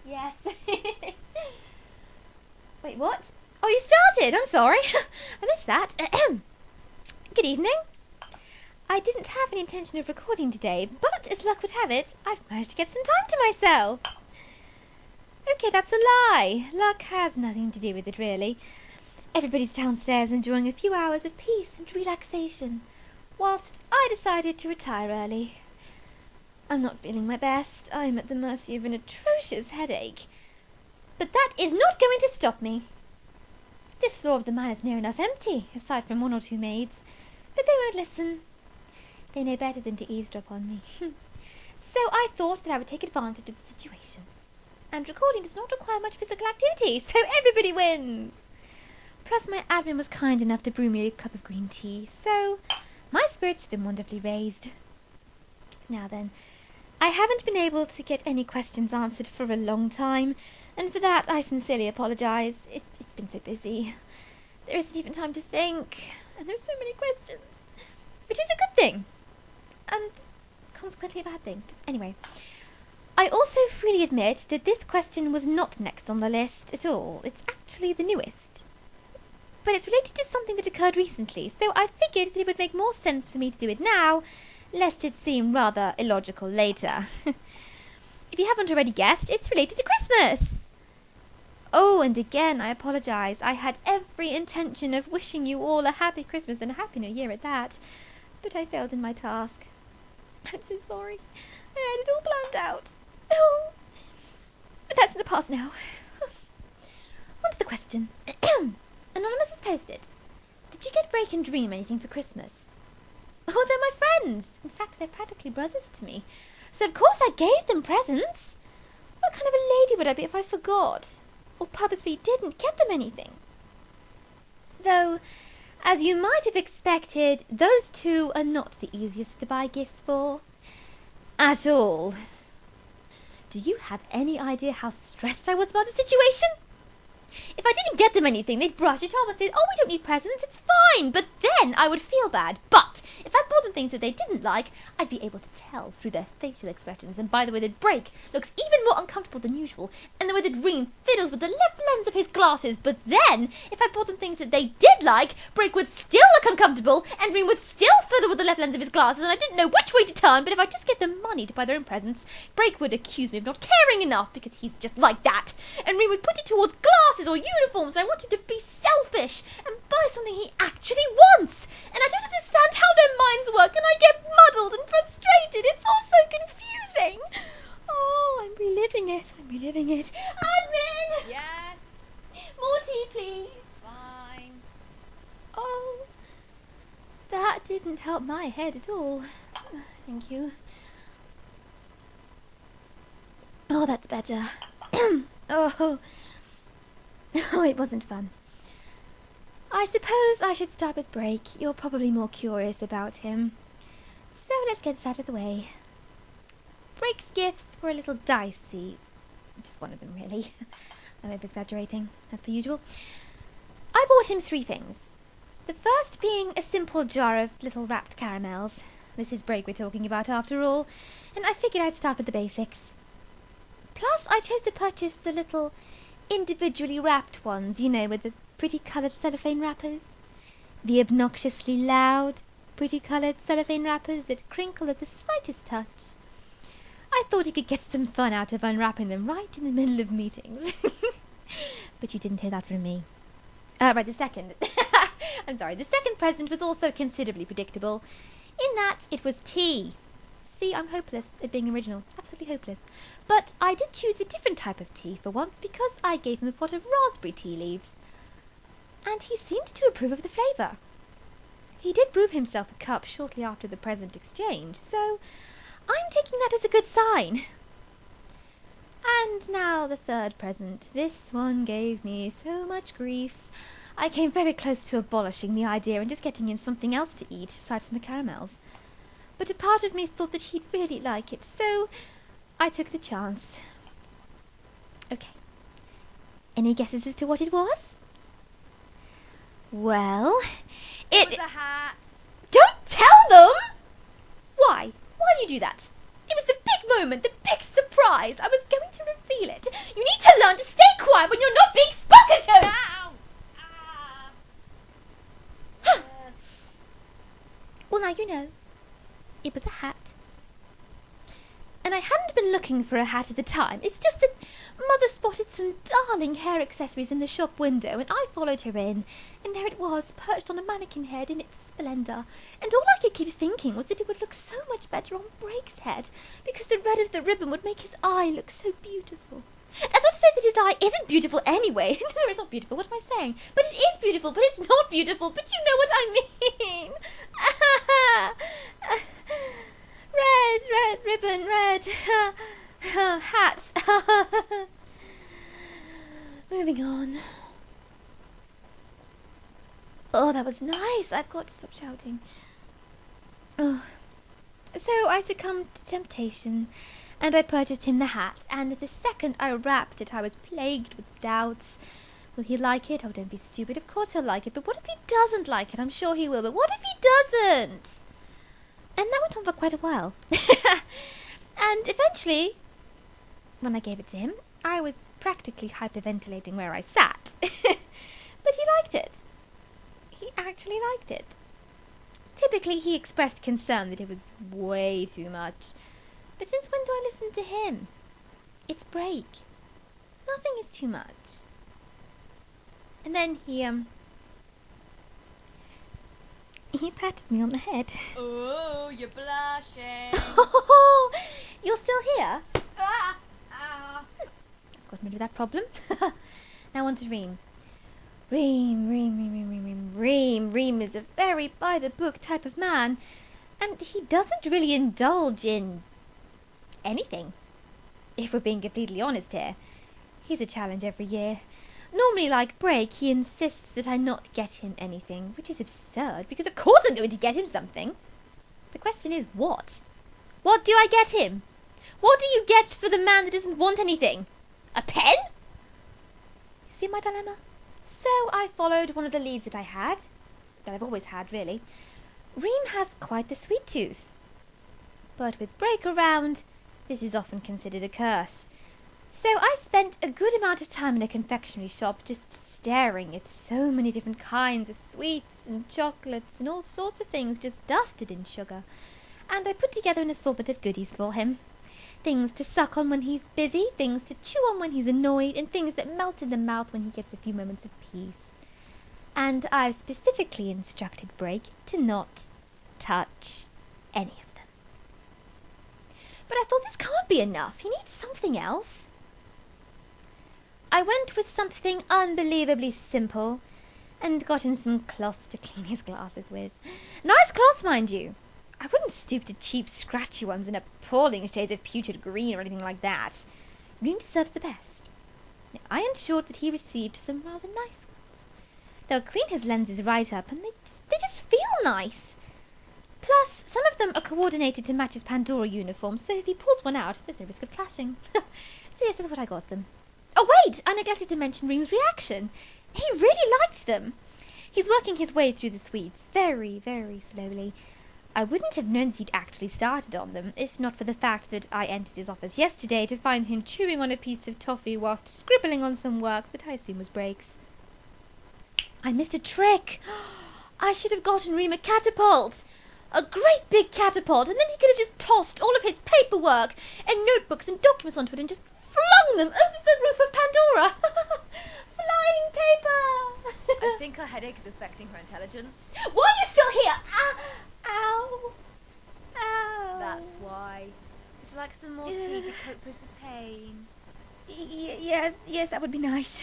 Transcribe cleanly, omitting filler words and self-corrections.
Yes. Wait, what? Oh, you started! I'm sorry. I missed that. Good evening. I didn't have any intention of recording today, but as luck would have it, I've managed to get some time to myself. Okay, that's a lie. Luck has nothing to do with it, really. Everybody's downstairs enjoying a few hours of peace and relaxation, whilst I decided to retire early. I'm not feeling my best. I'm at the mercy of an atrocious headache. But that is not going to stop me. This floor of the mine is near enough empty, aside from one or two maids. But they won't listen. They know better than to eavesdrop on me. So I thought that I would take advantage of the situation. And recording does not require much physical activity, so everybody wins. Plus my admin was kind enough to brew me a cup of green tea, so my spirits have been wonderfully raised. Now then, I haven't been able to get any questions answered for a long time, and for that I sincerely apologise. It's been so busy. There isn't even time to think, and there's so many questions. Which is a good thing, and consequently a bad thing. Anyway, I also freely admit that this question was not next on the list at all. It's actually the newest. But it's related to something that occurred recently, so I figured that it would make more sense for me to do it now, lest it seem rather illogical later. If you haven't already guessed, it's related to Christmas. Oh, and again, I apologise. I had every intention of wishing you all a happy Christmas and a happy New Year at that, but I failed in my task. I'm so sorry. I had it all planned out. Oh, but that's in the past now. On to the question. Anonymous has posted, did you get Break and Dream anything for Christmas? Oh, they're my friends. In fact, they're practically brothers to me. So of course I gave them presents. What kind of a lady would I be if I forgot, or purposely didn't get them anything? Though, as you might have expected, those two are not the easiest to buy gifts for. At all. Do you have any idea how stressed I was about the situation? If I didn't get them anything, they'd brush it off and say, oh, we don't need presents, it's fine. But then I would feel bad. But if I bought them things that they didn't like, I'd be able to tell through their facial expressions. And by the way that Break looks even more uncomfortable than usual, and the way that Dream fiddles with the left lens of his glasses. But then, if I bought them things that they did like, Break would still look uncomfortable, and Dream would still fiddle with the left lens of his glasses, and I didn't know which way to turn. But if I just gave them money to buy their own presents, Break would accuse me of not caring enough, because he's just like that. And Dream would put it towards glasses or uniforms, and I want him to be selfish and buy something he actually wants. And I don't understand how their minds work, and I get muddled and frustrated. It's all so confusing. Oh, I'm reliving it. Admin! Yes, More tea, please. fine. Oh, that didn't help my head at all. Thank you. Oh, that's better. Oh, it wasn't fun. I suppose I should start with Break. You're probably more curious about him. So let's get this out of the way. Break's gifts were a little dicey. Just one of them, really. I'm over-exaggerating, as per usual. I bought him 3 things. The first being a simple jar of little wrapped caramels. This is Break we're talking about after all, and I figured I'd start with the basics. Plus, I chose to purchase the little individually wrapped ones, you know, with the pretty coloured cellophane wrappers. The obnoxiously loud, pretty coloured cellophane wrappers that crinkle at the slightest touch. I thought he could get some fun out of unwrapping them right in the middle of meetings. But you didn't hear that from me. Right, the second. The second present was also considerably predictable, in that it was tea. See, I'm hopeless at being original. Absolutely hopeless. But I did choose a different type of tea for once, because I gave him a pot of raspberry tea leaves. And he seemed to approve of the flavour. He did brew himself a cup shortly after the present exchange, so I'm taking that as a good sign. And now the third present. This one gave me so much grief. I came very close to abolishing the idea and just getting him something else to eat, aside from the caramels. But a part of me thought that he'd really like it, so I took the chance. Okay. Any guesses as to what it was? Well, It was a hat. Don't tell them! Why? Why do you do that? It was the big moment, the big surprise. I was going to reveal it. You hat. And I hadn't been looking for a hat at the time. It's just that Mother spotted some darling hair accessories in the shop window, and I followed her in, and there it was, perched on a mannequin head in its splendour. And all I could keep thinking was that it would look so much better on Brake's head, because the red of the ribbon would make his eye look so beautiful. That's not to say that his eye isn't beautiful anyway. No, it's not beautiful. What am I saying? But it is beautiful, but it's not beautiful. But you know what I mean. Red ribbon, red hats. Moving on. Oh, that was nice. I've got to stop shouting. Oh. So I succumbed to temptation, and I purchased him the hat, and the second I wrapped it I was plagued with doubts. Will he like it? Oh, don't be stupid. Of course he'll like it, but what if he doesn't like it? I'm sure he will, but what if he doesn't? And that went on for quite a while. And eventually, when I gave it to him, I was practically hyperventilating where I sat. But he liked it. He actually liked it. Typically, he expressed concern that it was way too much. But since when do I listen to him? It's Break. Nothing is too much. And then he patted me on the head. Oh, you're blushing. You're still here? Ah. I've gotten rid of that problem. Now on to Reem. Reem is a very by-the-book type of man, and he doesn't really indulge in anything. If we're being completely honest here, he's a challenge every year. Normally, like Break, he insists that I not get him anything, which is absurd, because of course I'm going to get him something. The question is, what? What do I get him? What do you get for the man that doesn't want anything? A pen? See my dilemma? So I followed one of the leads that I had, that I've always had, really. Reem has quite the sweet tooth. But with Break around, this is often considered a curse. So I spent a good amount of time in a confectionery shop just staring at so many different kinds of sweets and chocolates and all sorts of things just dusted in sugar. And I put together an assortment of goodies for him. Things to suck on when he's busy, things to chew on when he's annoyed, and things that melt in the mouth when he gets a few moments of peace. And I've specifically instructed Break to not touch any of them. But I thought this can't be enough. He needs something else. I went with something unbelievably simple and got him some cloths to clean his glasses with. Nice cloths, mind you. I wouldn't stoop to cheap, scratchy ones in appalling shades of putrid green or anything like that. Reem deserves the best. I ensured that he received some rather nice ones. They'll clean his lenses right up, and they just feel nice. Plus, some of them are coordinated to match his Pandora uniform, so if he pulls one out, there's no risk of clashing. So yes, that's what I got them. Oh wait, I neglected to mention Reem's reaction. He really liked them. He's working his way through the sweets, very, very slowly. I wouldn't have known that he'd actually started on them, if not for the fact that I entered his office yesterday to find him chewing on a piece of toffee whilst scribbling on some work that I assume was Break's. I missed a trick. I should have gotten Reem a catapult. A great big catapult, and then he could have just tossed all of his paperwork and notebooks and documents onto it and just flung them over the roof of Pandora. Flying paper. I think her headache is affecting her intelligence. Why are you still here? Ow. Ow. That's why. Would you like some more tea to cope with the pain? Yes, that would be nice.